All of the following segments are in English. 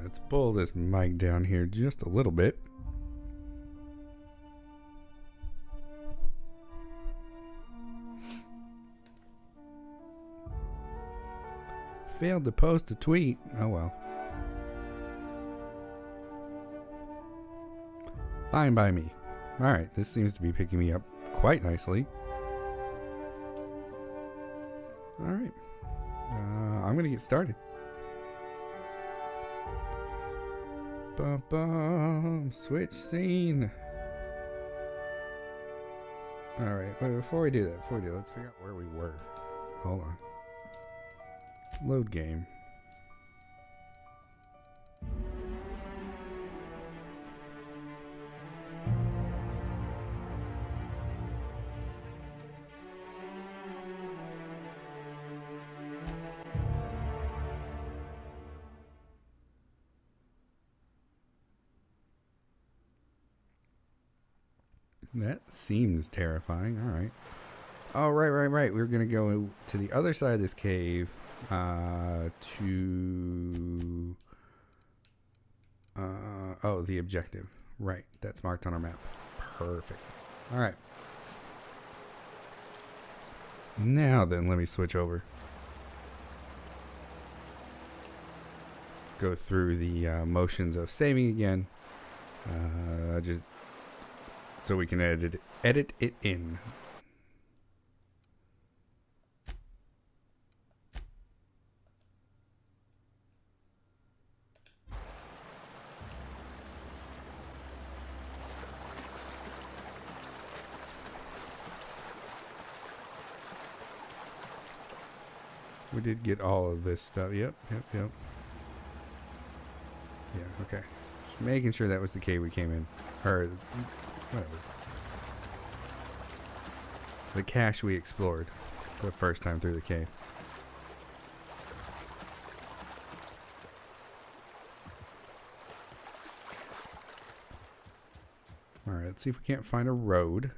Let's pull this mic down here just a little bit. Failed to post a tweet. Oh well. Fine by me. Alright, this seems to be picking me up quite nicely. Alright. I'm going to get started. Bum bum. Switch scene. Alright, but before we do that, let's figure out where we were. Hold on. Load game. That seems terrifying. All right. Oh, right. We're going to go to the other side of this cave to... oh, the objective. Right. That's marked on our map. Perfect. All right. Now then, let me switch over. Go through the motions of saving again. Just so we can edit it in. We did get all of this stuff. Yep. Yeah, okay. Just making sure that was the cave we came in. Or, whatever. The cache we explored the first time through the cave. Alright, let's see if we can't find a road.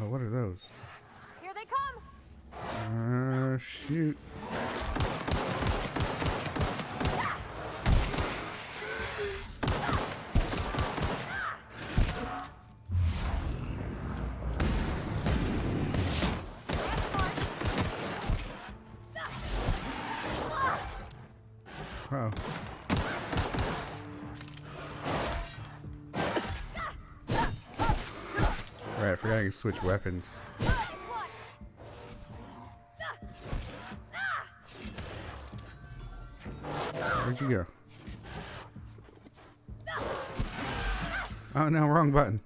What are those? Here they come! Shoot. Uh-oh. Right, I forgot I could switch weapons. Where'd you go? Oh no, wrong button.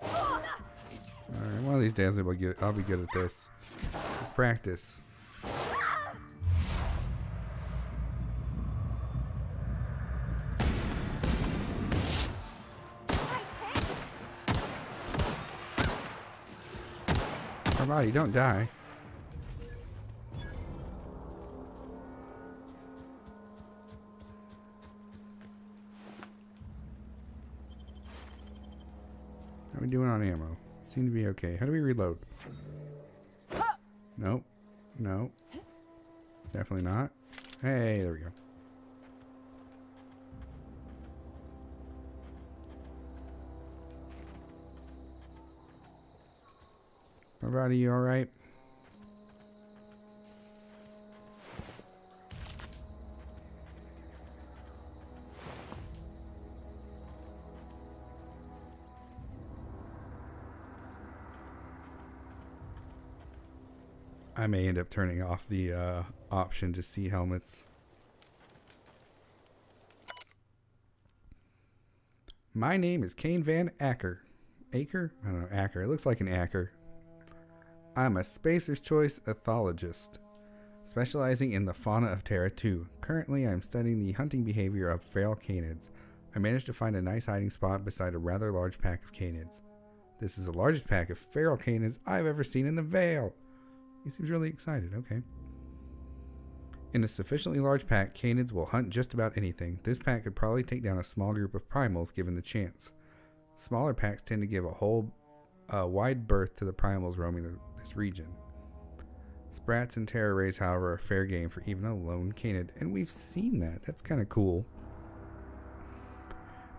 Alright, one of these days I'll be good at this. Let's practice. Body, don't die. How are we doing on ammo? Seem to be okay. How do we reload? Nope. No. Definitely not. Hey, there we go. My body, you alright? I may end up turning off the option to see helmets. My name is Kane Van Acker. Acker? I don't know, Acker. It looks like an Acker. I'm a Spacer's Choice ethologist, specializing in the fauna of Terra 2. Currently, I'm studying the hunting behavior of feral canids. I managed to find a nice hiding spot beside a rather large pack of canids. This is the largest pack of feral canids I've ever seen in the Vale. He seems really excited. Okay. In a sufficiently large pack, canids will hunt just about anything. This pack could probably take down a small group of primals given the chance. Smaller packs tend to give a wide berth to the primals roaming this region. Sprats and terror rays, however, are fair game for even a lone canid, and we've seen that. That's kind of cool.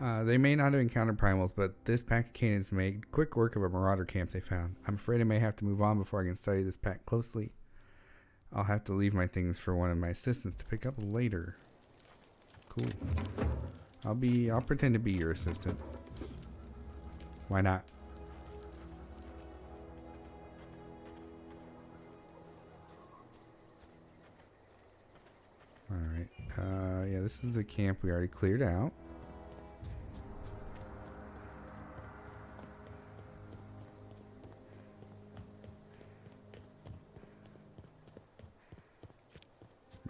They may not have encountered primals, but this pack of canids made quick work of a marauder camp they found. I'm afraid I may have to move on before I can study this pack closely. I'll have to leave my things for one of my assistants to pick up later. Cool. I'll pretend to be your assistant. Why not? Alright. Yeah, this is the camp we already cleared out.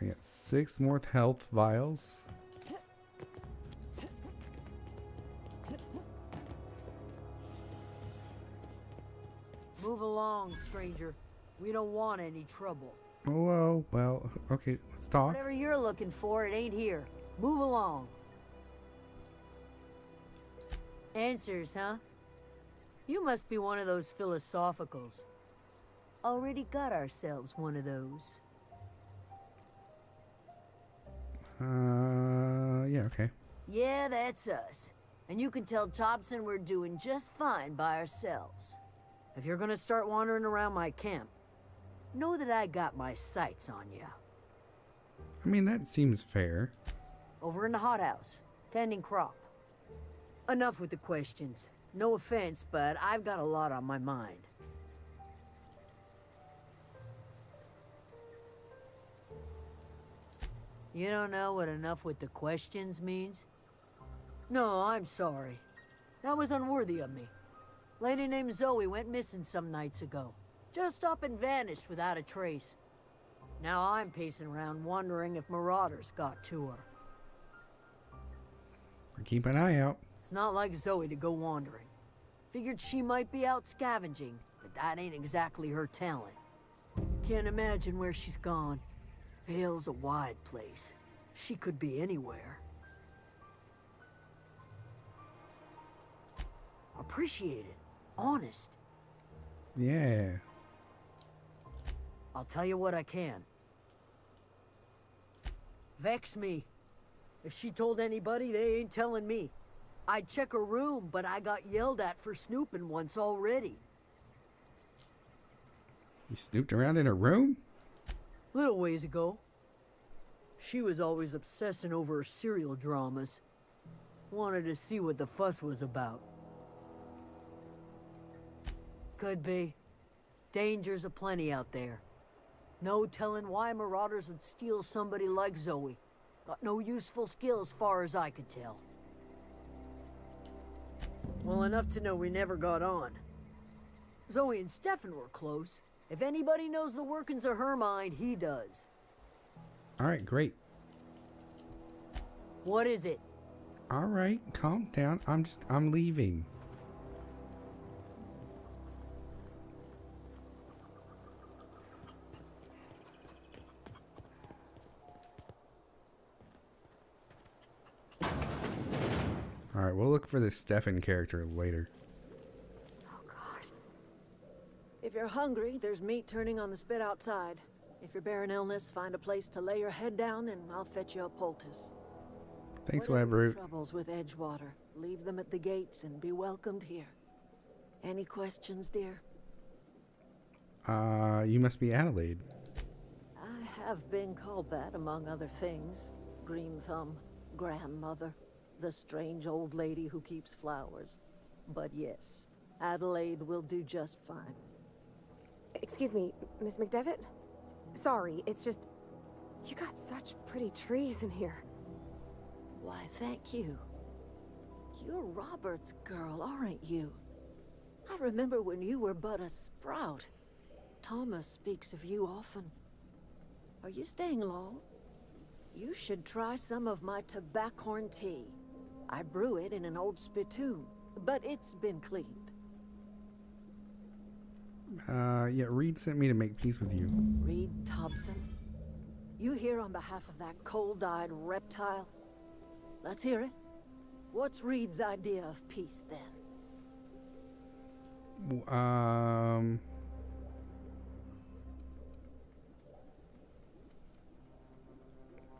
We got 6 more health vials. Move along, stranger. We don't want any trouble. Oh, well, okay, let's talk. Whatever you're looking for, it ain't here. Move along. Answers, huh? You must be one of those philosophicals. Already got ourselves one of those. Yeah, okay. Yeah, that's us. And you can tell Thompson we're doing just fine by ourselves. If you're gonna start wandering around my camp, know that I got my sights on you. I mean, that seems fair. Over in the hothouse, tending crop. Enough with the questions. No offense, but I've got a lot on my mind. You don't know what enough with the questions means? No, I'm sorry. That was unworthy of me. Lady named Zoe went missing some nights ago. Just up and vanished without a trace. Now I'm pacing around wondering if marauders got to her. Keep an eye out. It's not like Zoe to go wandering. Figured she might be out scavenging, but that ain't exactly her talent. Can't imagine where she's gone. Vale's a wide place. She could be anywhere. Appreciate it. Honest. Yeah. I'll tell you what I can. Vex me. If she told anybody, they ain't telling me. I'd check her room, but I got yelled at for snooping once already. You snooped around in her room? Little ways ago. She was always obsessing over her serial dramas. Wanted to see what the fuss was about. Could be. Dangers aplenty out there. No telling why marauders would steal somebody like Zoe. Got no useful skills far as I could tell. Well, enough to know we never got on. Zoe and Stefan were close. If anybody knows the workings of her mind, he does. Alright, great. What is it? Alright, calm down. I'm leaving. Alright, we'll look for this Stefan character later. Oh, gosh. If you're hungry, there's meat turning on the spit outside. If you're bearing illness, find a place to lay your head down and I'll fetch you a poultice. Thanks, Whatever your Webroot. troubles with Edgewater, leave them at the gates and be welcomed here. Any questions, dear? You must be Adelaide. I have been called that, among other things. Green Thumb, grandmother, the strange old lady who keeps flowers. But yes, Adelaide will do just fine. Excuse me, Miss McDevitt? Sorry, it's just... You got such pretty trees in here. Why, thank you. You're Robert's girl, aren't you? I remember when you were but a sprout. Thomas speaks of you often. Are you staying long? You should try some of my tobaccorn tea. I brew it in an old spittoon, but it's been cleaned. Yeah, Reed sent me to make peace with you. Reed Thompson? You here on behalf of that cold-eyed reptile? Let's hear it. What's Reed's idea of peace, then?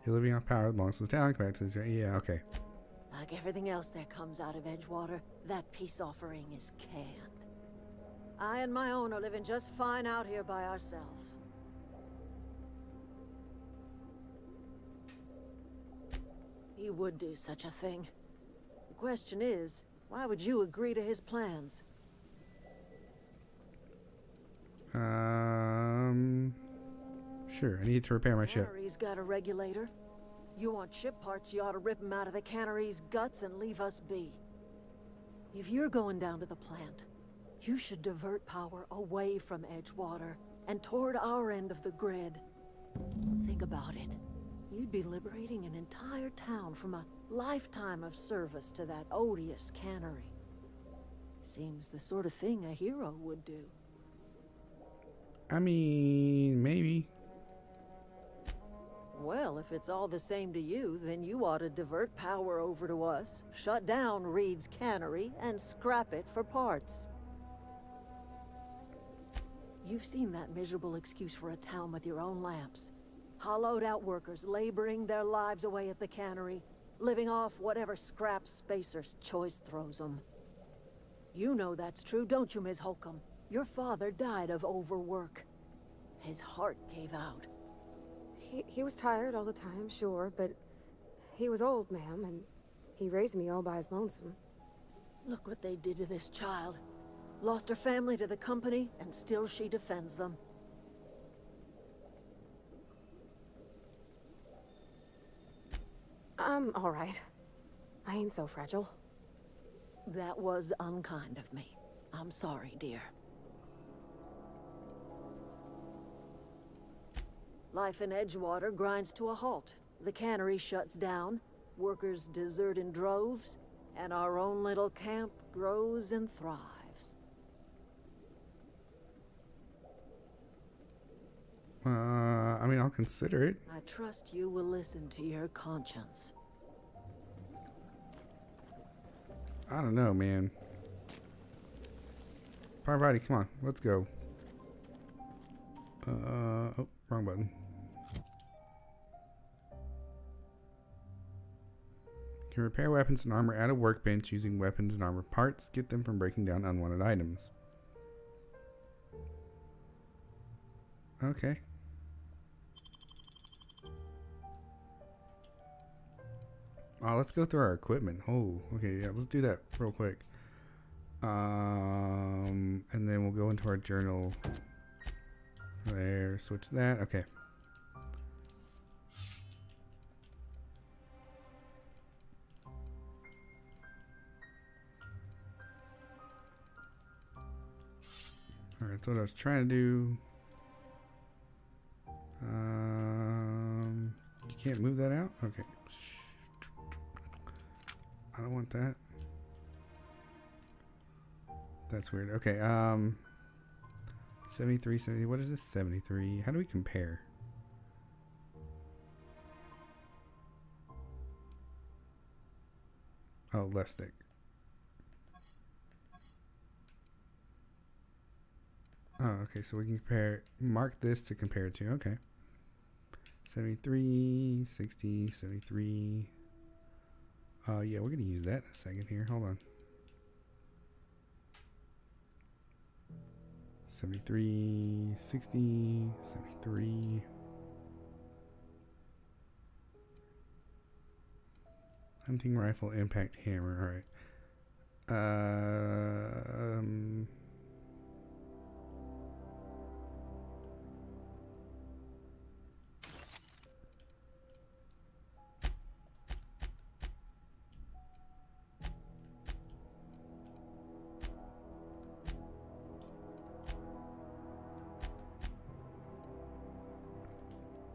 You're living off power that belongs to the town. Come back to the... Yeah, okay. Like everything else that comes out of Edgewater, that peace offering is canned. I and my own are living just fine out here by ourselves. He would do such a thing. The question is, why would you agree to his plans? Sure. I need to repair my ship. Cannery's got a regulator. You want ship parts, you ought to rip them out of the cannery's guts and leave us be. If you're going down to the plant, you should divert power away from Edgewater and toward our end of the grid. Think about it. You'd be liberating an entire town from a lifetime of service to that odious cannery. Seems the sort of thing a hero would do. I mean, maybe. Well, if it's all the same to you, then you ought to divert power over to us, shut down Reed's cannery, and scrap it for parts. You've seen that miserable excuse for a town with your own lamps. Hollowed out workers laboring their lives away at the cannery, living off whatever scraps Spacer's choice throws them. You know that's true, don't you, Ms. Holcomb? Your father died of overwork. His heart gave out. He was tired all the time, sure, but he was old, ma'am, and he raised me all by his lonesome. Look what they did to this child. Lost her family to the company, and still she defends them. I'm all right. I ain't so fragile. That was unkind of me. I'm sorry, dear. Life in Edgewater grinds to a halt. The cannery shuts down, workers desert in droves, and our own little camp grows and thrives. I mean, I'll consider it. I trust you will listen to your conscience. I don't know, man. Parvati, come on, let's go. Oh, wrong button. You can repair weapons and armor at a workbench using weapons and armor parts. Get them from breaking down unwanted items. Okay. Oh, let's go through our equipment. Oh, okay, yeah, let's do that real quick. And then we'll go into our journal. There, switch that. Okay. Alright, so what I was trying to do. You can't move that out? Okay. I don't want that. That's weird. Okay, 73, 70. What is this? 73. How do we compare? Oh, left stick. Oh, okay, so we can compare, mark this to compare it to. Okay. 73, 60, 73. Yeah, we're going to use that in a second here. Hold on. 73, 60, 73. Hunting rifle, impact hammer. All right.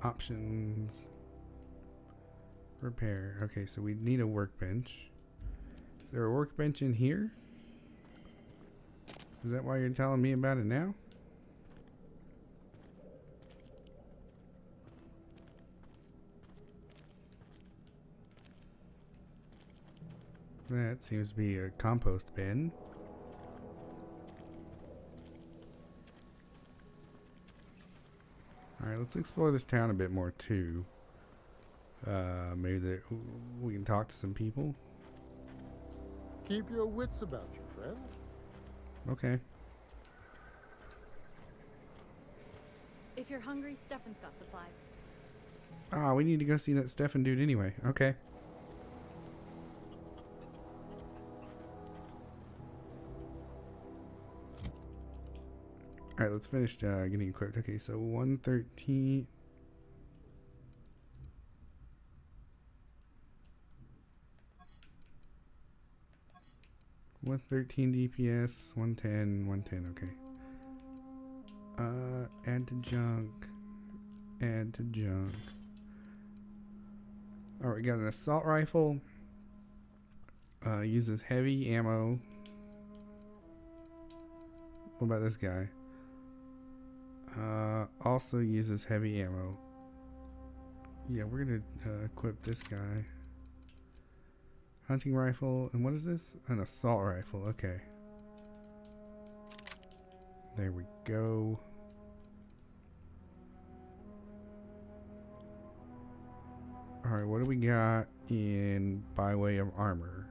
Options. Repair. Okay, so we need a workbench. Is there a workbench in here? Is that why you're telling me about it now? That seems to be a compost bin. Alright, let's explore this town a bit more too. Maybe we can talk to some people. Keep your wits about you, friend. Okay. If you're hungry, Stefan's got supplies. Ah, we need to go see that Stefan dude anyway. Okay. Alright, let's finish getting equipped. Okay, so 113. DPS, 110, 110, okay. Add to junk. Add to junk. Alright, we got an assault rifle. Uses heavy ammo. What about this guy? Also uses heavy ammo. Yeah, we're gonna equip this guy. Hunting rifle, and what is this? An assault rifle, okay. There we go. Alright, what do we got in by way of armor?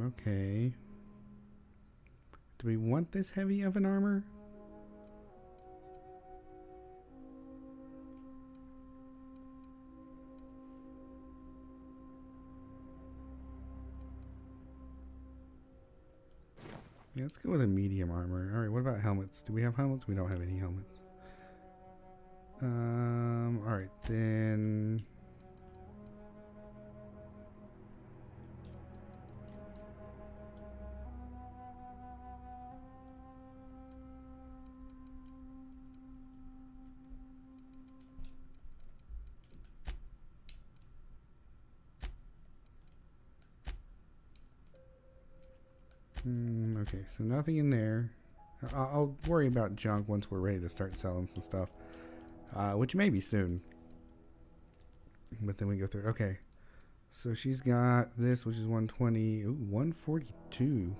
Okay. Do we want this heavy of an armor? Yeah, let's go with a medium armor. Alright, what about helmets? Do we have helmets? We don't have any helmets. Alright, then... Okay, so nothing in there. I'll worry about junk once we're ready to start selling some stuff. Which may be soon. But then we go through. Okay. So she's got this, which is 120. Ooh, 142.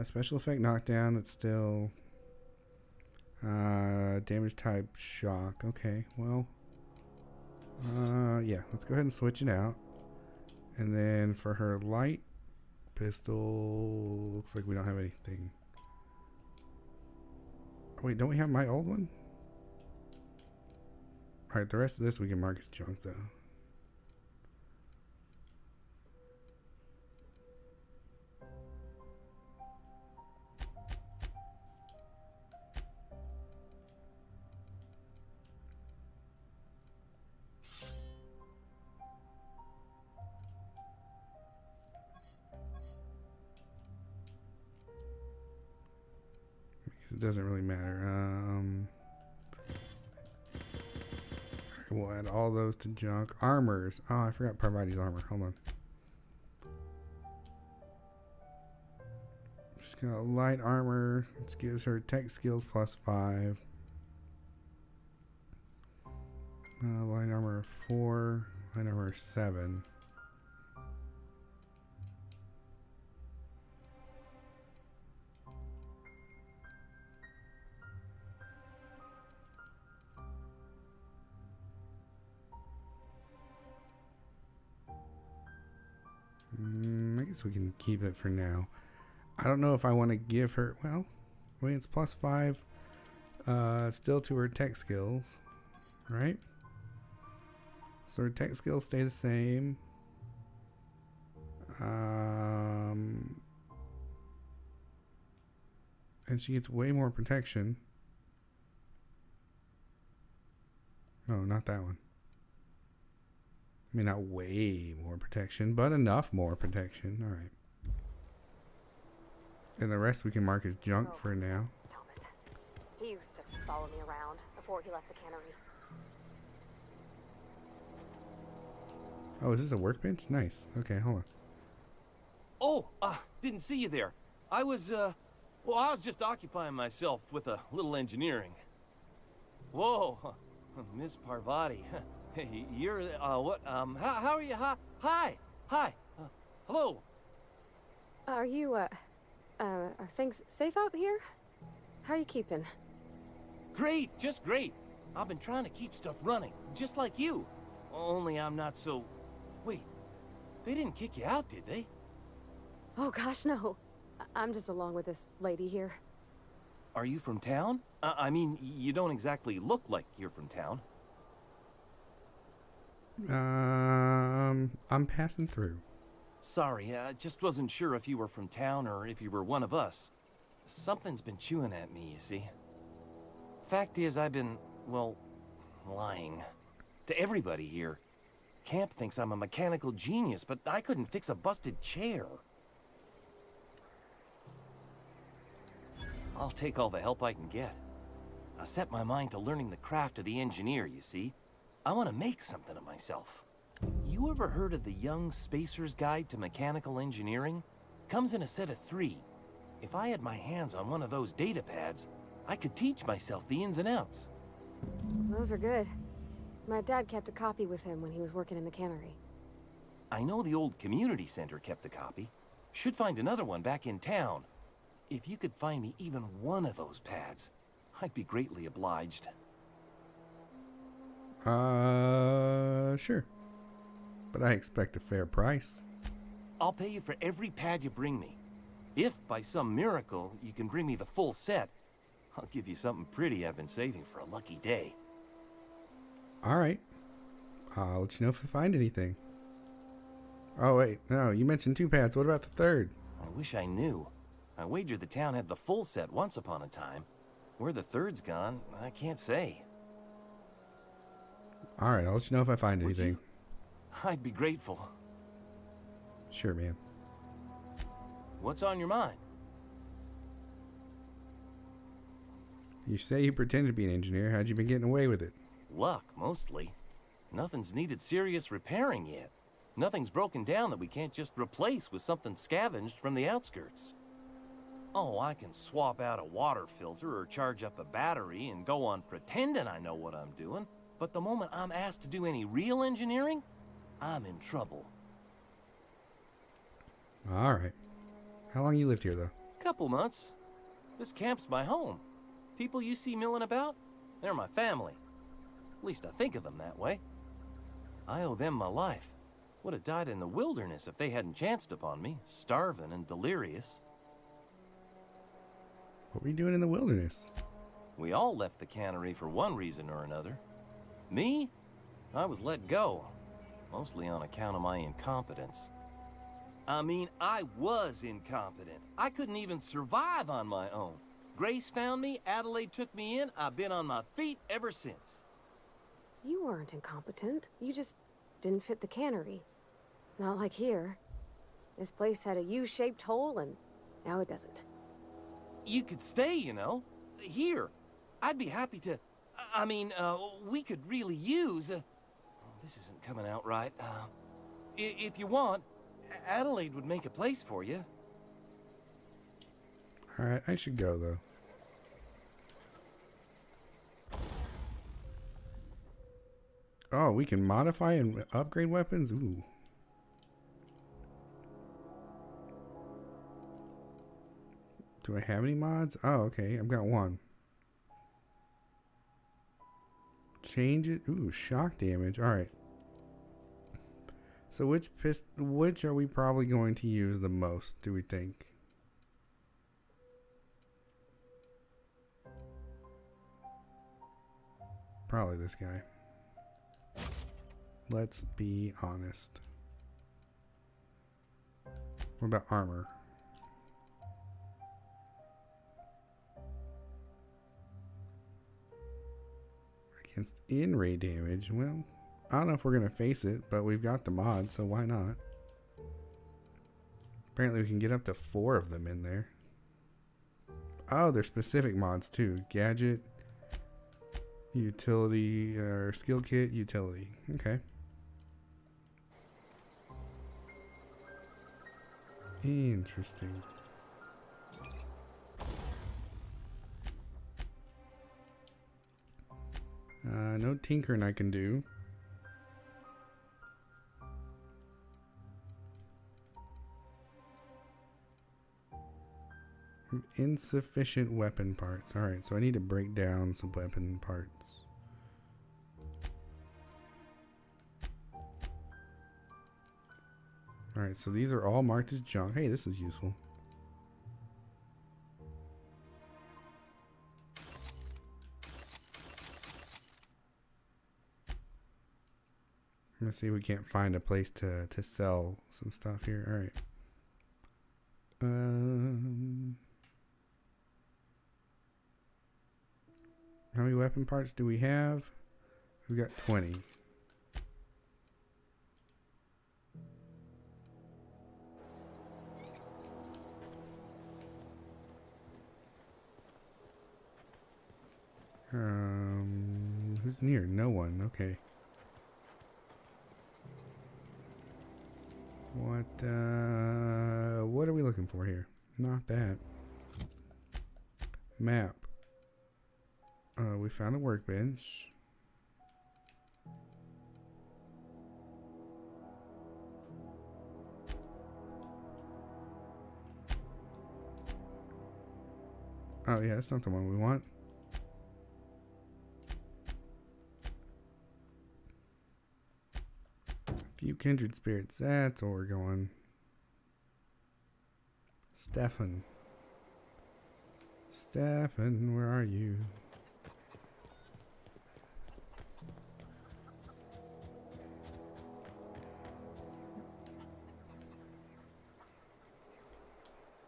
Special effect knockdown. It's still... damage type shock. Okay, well... yeah, let's go ahead and switch it out. And then for her light pistol, looks like we don't have anything. Wait, don't we have my old one? Alright, the rest of this we can mark as junk though. It doesn't really matter. We'll add all those to junk. Armors. Oh, I forgot Parvati's armor. Hold on. She's got light armor, which gives her tech skills +5. Light armor 4. Light armor 7. I guess we can keep it for now. I don't know if I want to give her... Well, wait, it's +5. Still to her tech skills. Right? So her tech skills stay the same. And she gets way more protection. No, not that one. I mean, not way more protection, but enough more protection. All right. And the rest we can mark as junk for now. Thomas. He used to follow me around before he left the cannery. Oh, is this a workbench? Nice. Okay, hold on. Oh, didn't see you there. I was just occupying myself with a little engineering. Whoa, Miss Parvati. Hey, you're, what, how are you? Hi. Hello. Are you, are things safe out here? How are you keeping? Great, just great. I've been trying to keep stuff running, just like you. Only I'm not so... Wait, they didn't kick you out, did they? Oh gosh, no. I'm just along with this lady here. Are you from town? I mean, you don't exactly look like you're from town. I'm passing through. Sorry, I just wasn't sure if you were from town or if you were one of us. Something's been chewing at me, you see. Fact is, I've been, well, lying. To everybody here. Camp thinks I'm a mechanical genius, but I couldn't fix a busted chair. I'll take all the help I can get. I set my mind to learning the craft of the engineer, you see. I want to make something of myself. You ever heard of the Young Spacer's Guide to Mechanical Engineering? Comes in a set of 3. If I had my hands on one of those data pads, I could teach myself the ins and outs. Those are good. My dad kept a copy with him when he was working in the cannery. I know the old community center kept a copy. Should find another one back in town. If you could find me even one of those pads, I'd be greatly obliged. Sure. But I expect a fair price. I'll pay you for every pad you bring me. If, by some miracle, you can bring me the full set, I'll give you something pretty I've been saving for a lucky day. Alright. I'll let you know if I find anything. Oh, wait. No, you mentioned 2 pads. What about the 3rd? I wish I knew. I wagered the town had the full set once upon a time. Where the 3rd's gone, I can't say. Alright, I'll let you know if I find Would anything. you? I'd be grateful. Sure, man. What's on your mind? You say you pretend to be an engineer. How'd you been getting away with it? Luck, mostly. Nothing's needed serious repairing yet. Nothing's broken down that we can't just replace with something scavenged from the outskirts. Oh, I can swap out a water filter or charge up a battery and go on pretending I know what I'm doing, but the moment I'm asked to do any real engineering, I'm in trouble. Alright. How long you lived here, though? Couple months. This camp's my home. People you see milling about, they're my family. At least I think of them that way. I owe them my life. Would have died in the wilderness if they hadn't chanced upon me, starving and delirious. What were you doing in the wilderness? We all left the cannery for one reason or another. Me? I was let go, mostly on account of my incompetence. I mean, I was incompetent. I couldn't even survive on my own. Grace found me, Adelaide took me in, I've been on my feet ever since. You weren't incompetent. You just didn't fit the cannery. Not like here. This place had a U-shaped hole, and now it doesn't. You could stay, you know. Here. I'd be happy to... I mean, we could really use... this isn't coming out right. If you want, Adelaide would make a place for you. Alright, I should go, though. Oh, we can modify and upgrade weapons? Ooh. Do I have any mods? Oh, okay. I've got one. Change it. Ooh, shock damage. Alright. So which are we probably going to use the most, do we think? Probably this guy. Let's be honest. What about armor? Against in-ray damage. Well, I don't know if we're going to face it, but we've got the mod, so why not? Apparently we can get up to 4 of them in there. Oh, there's specific mods too. Gadget, utility, or skill kit, utility. Okay. Interesting. No tinkering I can do. Insufficient weapon parts. Alright, so I need to break down some weapon parts. Alright, so these are all marked as junk. Hey, this is useful. Let's see if we can't find a place to sell some stuff here. Alright. How many weapon parts do we have? We got 20. Who's near? No one. Okay. What are we looking for here? Not that. Map. We found a workbench. Oh yeah, that's not the one we want. Few kindred spirits. That's where we're going. Stefan. Stefan, where are you?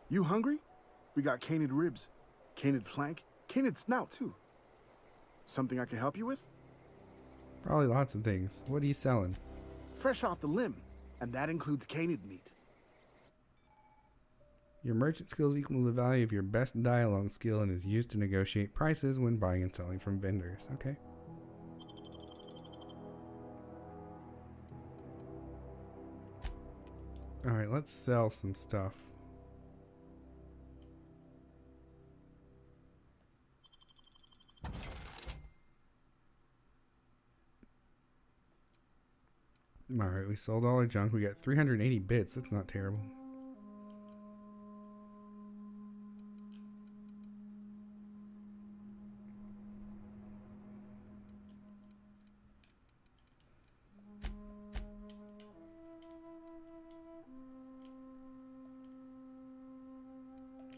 You hungry? We got canid ribs, canid flank, canid snout too. Something I can help you with? Probably lots of things. What are you selling? Fresh off the limb, and that includes canid meat. Your merchant skills equal the value of your best dialogue skill and is used to negotiate prices when buying and selling from vendors. Okay. Alright, let's sell some stuff. Alright, we sold all our junk. We got 380 bits. That's not terrible.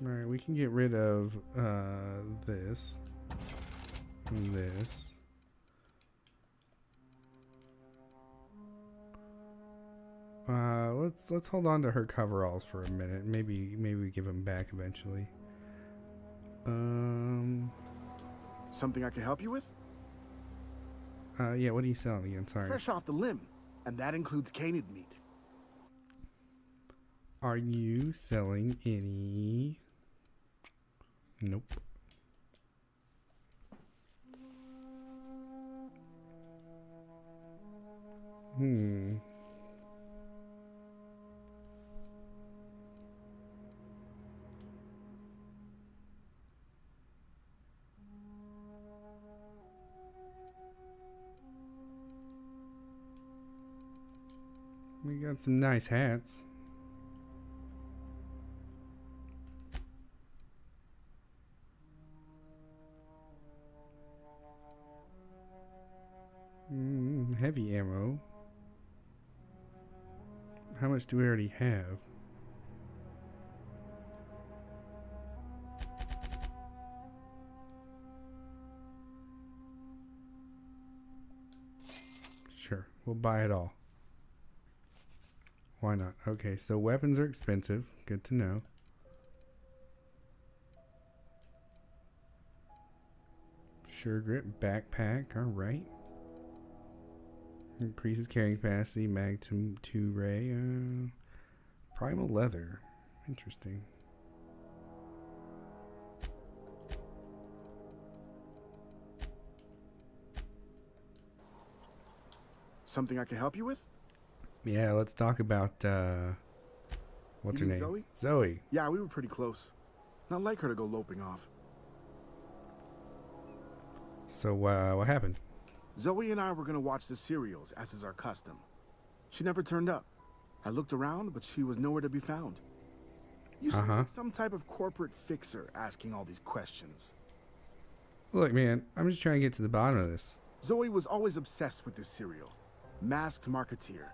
Alright, we can get rid of this and this. Let's hold on to her coveralls for a minute. Maybe we give them back eventually. Something I can help you with? Yeah, what are you selling again? Sorry. Fresh off the limb, and that includes canid meat. Are you selling any? Nope. We got some nice hats. Heavy ammo. How much do we already have? Sure, we'll buy it all. Why not? Okay, so weapons are expensive. Good to know. Sure grip backpack. All right. Increases carrying capacity. Mag 2 ray. Primal leather. Interesting. Something I can help you with? Yeah, let's talk about What's You her mean name? Zoe? Zoe. Yeah, we were pretty close. Not like her to go loping off. So, what happened? Zoe and I were gonna watch the serials, as is our custom. She never turned up. I looked around, but she was nowhere to be found. You seem like some type of corporate fixer asking all these questions. Look, man, I'm just trying to get to the bottom of this. Zoe was always obsessed with this serial. Masked Marketeer.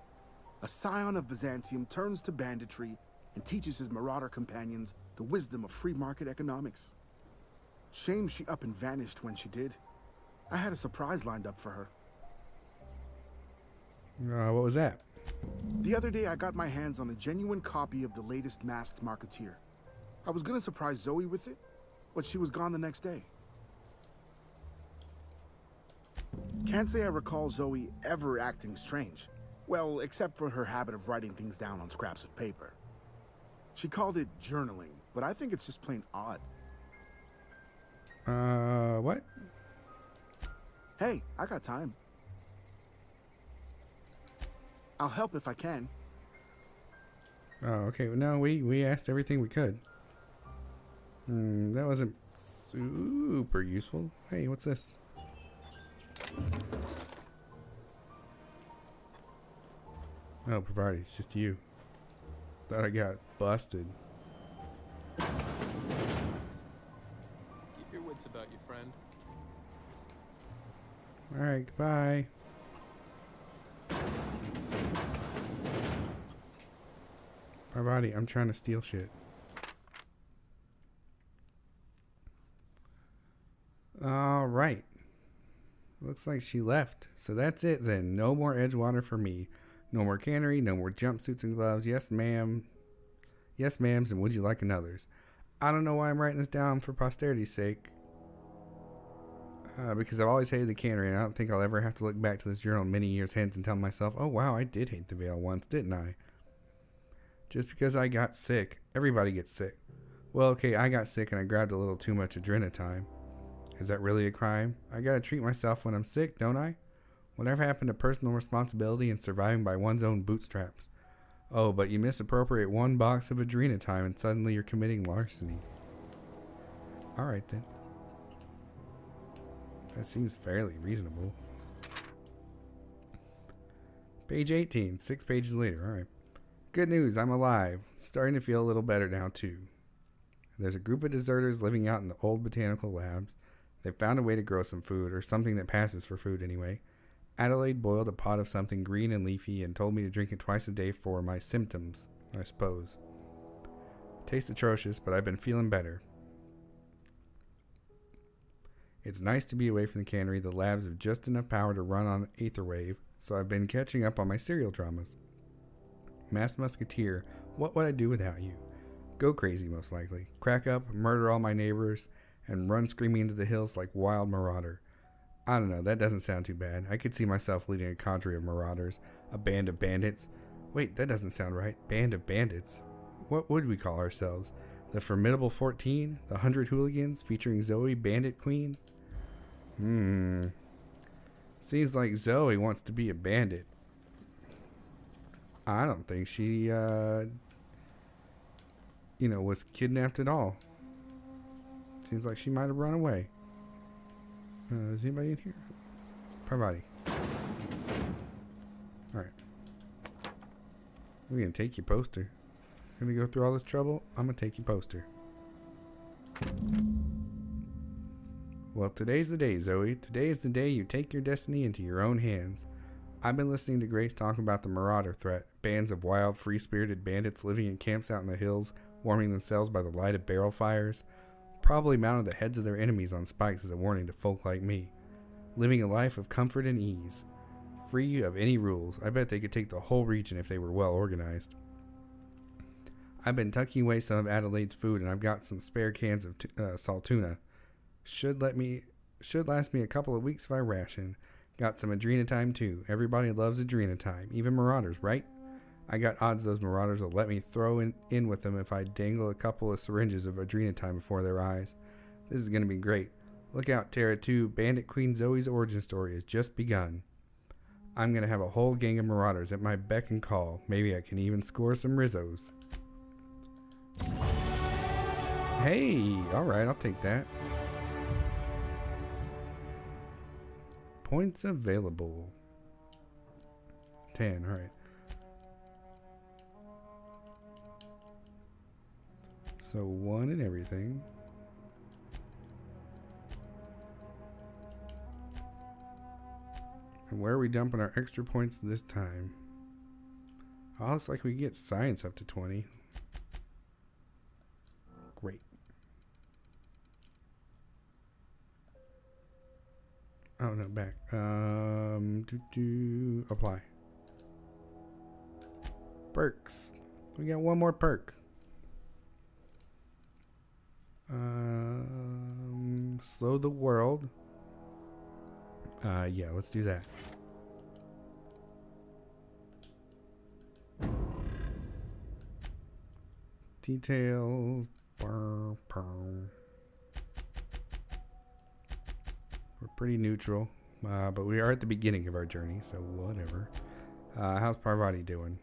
A scion of Byzantium turns to banditry and teaches his marauder companions the wisdom of free market economics. Shame she up and vanished when she did. I had a surprise lined up for her. What was that? The other day I got my hands on a genuine copy of the latest Masked Marketeer. I was gonna surprise Zoe with it, but she was gone the next day. Can't say I recall Zoe ever acting strange. Well, except for her habit of writing things down on scraps of paper. She called it journaling, but I think it's just plain odd. What? Hey, I got time. I'll help if I can. Oh, okay. No, we asked everything we could. That wasn't super useful. Hey, what's this? Oh, Parvati, it's just you. Thought I got busted. Keep your wits about you, friend. Alright, goodbye. Parvati, I'm trying to steal shit. Alright. Looks like she left. So that's it then. No more Edgewater for me. No more cannery, no more jumpsuits and gloves. Yes, ma'am. Yes, ma'ams, and would you like another's? I don't know why I'm writing this down for posterity's sake. Because I've always hated the cannery, and I don't think I'll ever have to look back to this journal many years hence and tell myself, oh wow, I did hate the Vale once, didn't I? Just because I got sick. Everybody gets sick. Well, okay, I got sick and I grabbed a little too much adrenatime. Is that really a crime? I gotta treat myself when I'm sick, don't I? Whatever happened to personal responsibility and surviving by one's own bootstraps? Oh, but you misappropriate one box of adrenatime and suddenly you're committing larceny. Alright then. That seems fairly reasonable. Page 18, 6 pages later. Alright. Good news, I'm alive. Starting to feel a little better now too. There's a group of deserters living out in the old botanical labs. They found a way to grow some food, or something that passes for food anyway. Adelaide boiled a pot of something green and leafy and told me to drink it twice a day for my symptoms, I suppose. Tastes atrocious, but I've been feeling better. It's nice to be away from the cannery. The labs have just enough power to run on Aetherwave, so I've been catching up on my serial dramas. Masked Musketeer, what would I do without you? Go crazy, most likely. Crack up, murder all my neighbors, and run screaming into the hills like wild marauder. I don't know, that doesn't sound too bad. I could see myself leading a cadre of marauders, a band of bandits. Wait, that doesn't sound right. Band of bandits. What would we call ourselves? The Formidable 14? The 100 Hooligans featuring Zoe, Bandit Queen? Seems like Zoe wants to be a bandit. I don't think she, was kidnapped at all. Seems like she might have run away. Is anybody in here? Parvati. Alright. We're gonna take your poster. Gonna go through all this trouble? I'm gonna take your poster. Well, today's the day, Zoe. Today is the day you take your destiny into your own hands. I've been listening to Grace talk about the marauder threat. Bands of wild, free-spirited bandits living in camps out in the hills, warming themselves by the light of barrel fires. Probably mounted the heads of their enemies on spikes as a warning to folk like me. Living a life of comfort and ease. Free of any rules. I bet they could take the whole region if they were well organized. I've been tucking away some of Adelaide's food and I've got some spare cans of salt tuna. Should last me a couple of weeks if I ration. Got some adrenatime too. Everybody loves adrenatime. Even marauders, right? I got odds those marauders will let me throw in with them if I dangle a couple of syringes of adrenatime before their eyes. This is going to be great. Look out, Terra 2. Bandit Queen Zoe's origin story has just begun. I'm going to have a whole gang of marauders at my beck and call. Maybe I can even score some Rizzos. Hey, alright, I'll take that. Points available. 10, alright. So 1 and everything. And where are we dumping our extra points this time? Oh, looks like we can get science up to 20. Great. Oh no, back. Apply. Perks. We got one more perk. Slow the world. Yeah, let's do that. Details. We're pretty neutral, but we are at the beginning of our journey, so whatever. How's Parvati doing?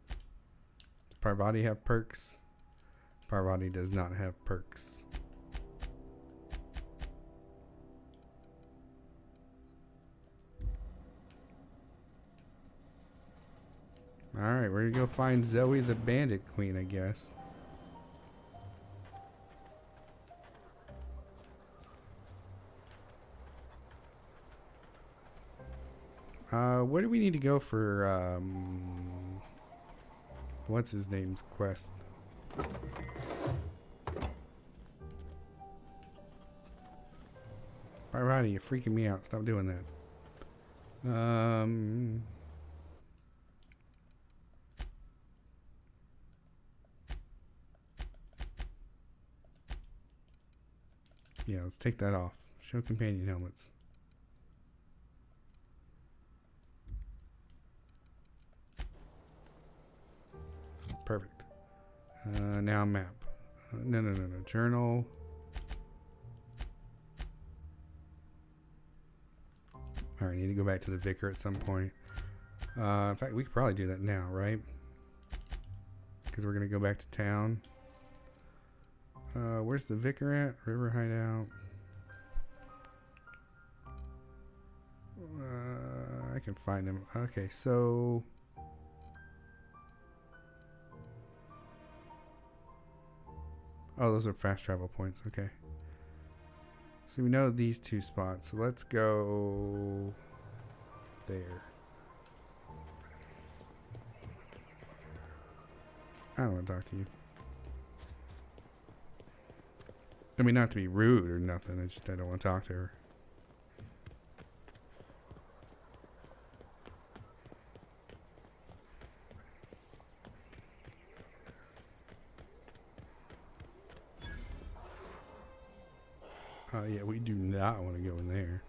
Does Parvati have perks? Parvati does not have perks. Alright, we're gonna go find Zoe the Bandit Queen, I guess. Where do we need to go for, what's his name's quest? Parvati, you're freaking me out. Stop doing that. Yeah, let's take that off. Show companion helmets. Perfect. Now map. No. Journal. Alright, need to go back to the vicar at some point. In fact, we could probably do that now, right? Because we're going to go back to town. Where's the vicar at? River Hideout. I can find him. Okay, so... Oh, those are fast travel points. Okay. So we know these two spots. So let's go there. I don't want to talk to you. I mean, not to be rude or nothing. It's just I don't want to talk to her. Yeah, we do not want to go in there.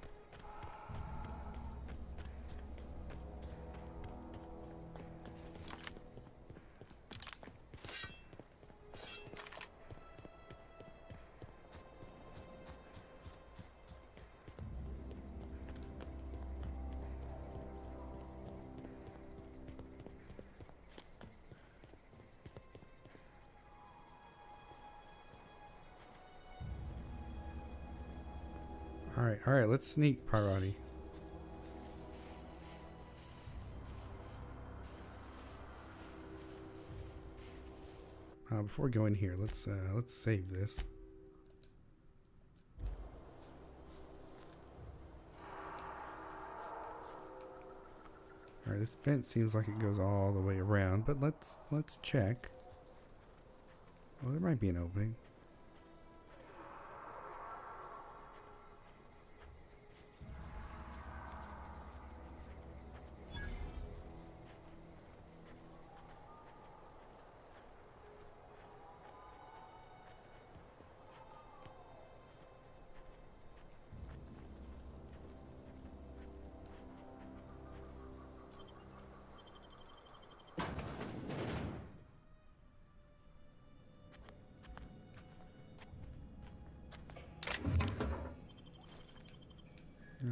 Alright, let's sneak, Parvati. Before we go in here, let's save this. Alright, this fence seems like it goes all the way around, but let's check. Well, there might be an opening.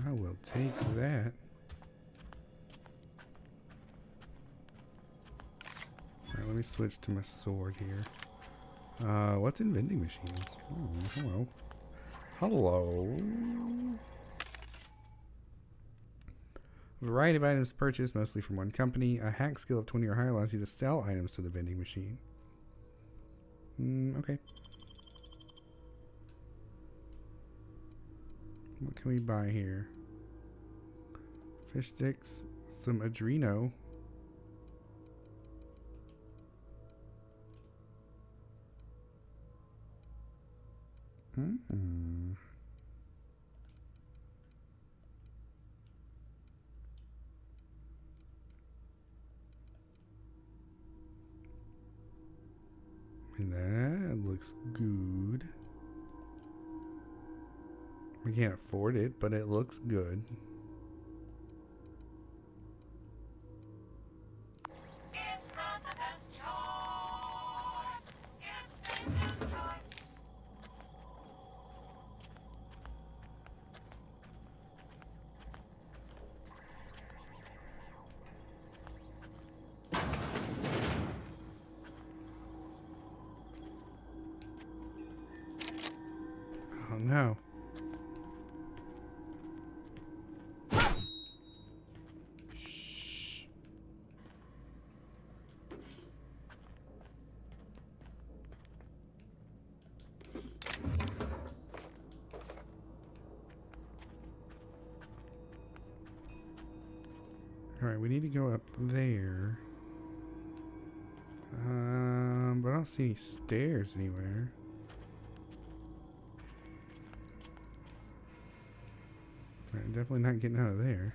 I will take that. Alright, let me switch to my sword here. What's in vending machines? Oh, hello. Hello. A variety of items purchased, mostly from one company. A hack skill of 20 or higher allows you to sell items to the vending machine. Okay. What can we buy here? Fish sticks, some Adreno. Hmm. And that looks good. We can't afford it, but it looks good. Oh no. Shh. Alright, we need to go up there. But I don't see any stairs anywhere. Right, definitely not getting out of there.